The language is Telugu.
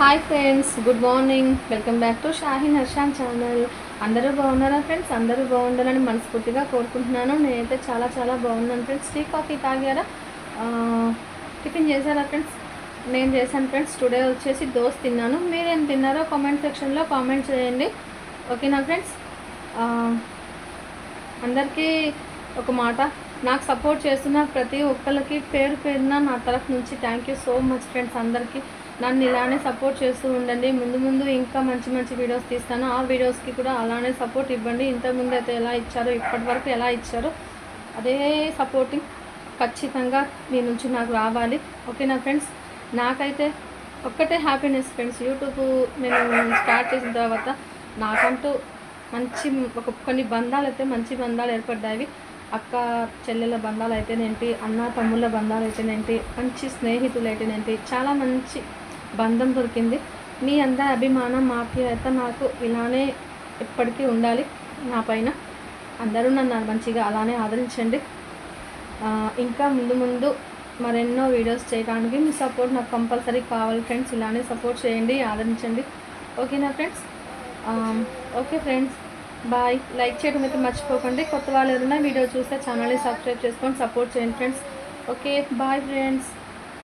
Hi friends, good morning. Welcome back to Shaheen Harshan channel. అందరూ బాగున్నారా ఫ్రెండ్స్? అందరూ బాగుండాలని మనస్ఫూర్తిగా కోరుకుంటున్నాను. నేనైతే చాలా చాలా బాగున్నాను ఫ్రెండ్స్. టీ కాఫీ తాగారా? టిఫిన్ చేశారా ఫ్రెండ్స్? నేను చేశాను ఫ్రెండ్స్. టుడే వచ్చేసి దోశ తిన్నాను. మీరేం తిన్నారో కామెంట్ సెక్షన్లో కామెంట్ చేయండి. ఓకేనా ఫ్రెండ్స్? అందరికీ ఒక మాట, నాకు సపోర్ట్ చేస్తున్న ప్రతి ఒక్కరికి పేరు పేరున నా తరఫు నుంచి thank you so much friends. అందరికీ నన్ను ఇలానే సపోర్ట్ చేస్తూ ఉండండి. ముందు ముందు ఇంకా మంచి మంచి వీడియోస్ తీస్తాను. ఆ వీడియోస్కి కూడా అలానే సపోర్ట్ ఇవ్వండి. ఇంతకుముందు అయితే ఎలా ఇచ్చారో, ఇప్పటి వరకు ఎలా ఇచ్చారో అదే సపోర్టింగ్ ఖచ్చితంగా మీ నుంచి నాకు రావాలి. ఓకేనా ఫ్రెండ్స్? నాకైతే ఒక్కటే హ్యాపీనెస్ ఫ్రెండ్స్. యూట్యూబ్ నేను స్టార్ట్ చేసిన తర్వాత నాకంటూ మంచి కొన్ని బంధాలు అయితే మంచి బంధాలు ఏర్పడ్డాయి. అక్క చెల్లెల బంధాలు అయితేనేంటి, అన్న తమ్ముళ్ళ బంధాలు అయితేనేంటి, మంచి స్నేహితులు అయితేనేంటి, చాలా మంచి బంధం దొరికింది. మీ అందరి అభిమానం, ఆప్యాయత నాకు ఇలానే ఎప్పటికీ ఉండాలి. నా పైన అందరూ నన్ను మంచిగా అలానే ఆదరించండి. ఇంకా ముందు ముందు మరెన్నో వీడియోస్ చేయడానికి మీ సపోర్ట్ నాకు కంపల్సరీ కావాలి ఫ్రెండ్స్. ఇలానే సపోర్ట్ చేయండి, ఆదరించండి. ఓకేనా friends? Okay friends, bye. Like చేయడం అయితే మర్చిపోకండి. కొత్త వాళ్ళు ఎవరైనా వీడియో చూస్తే ఛానల్ని సబ్స్క్రైబ్ చేసుకొని సపోర్ట్ చేయండి ఫ్రెండ్స్. Okay, bye friends.